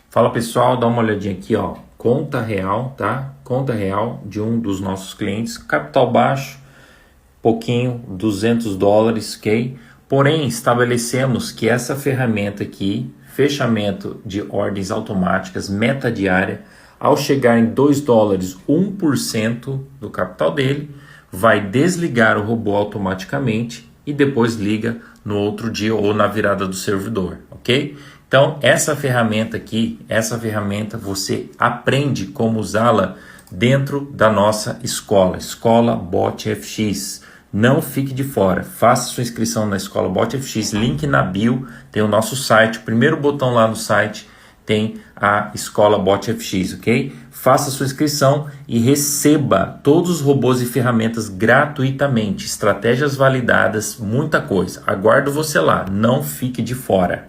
Fala pessoal, dá uma olhadinha aqui, ó, conta real, tá? Conta real de um dos nossos clientes, capital baixo, pouquinho, $200, ok? Porém, estabelecemos que essa ferramenta aqui, fechamento de ordens automáticas, meta diária, ao chegar em $2, 1% do capital dele, vai desligar o robô automaticamente e depois liga no outro dia ou na virada do servidor, ok? Então, essa ferramenta aqui, você aprende como usá-la dentro da nossa Escola Bot FX. Não fique de fora, faça sua inscrição na Escola Bot FX, link na bio, tem o nosso site, o primeiro botão lá no site tem a Escola Bot FX, ok? Faça sua inscrição e receba todos os robôs e ferramentas gratuitamente, estratégias validadas, muita coisa. Aguardo você lá, não fique de fora.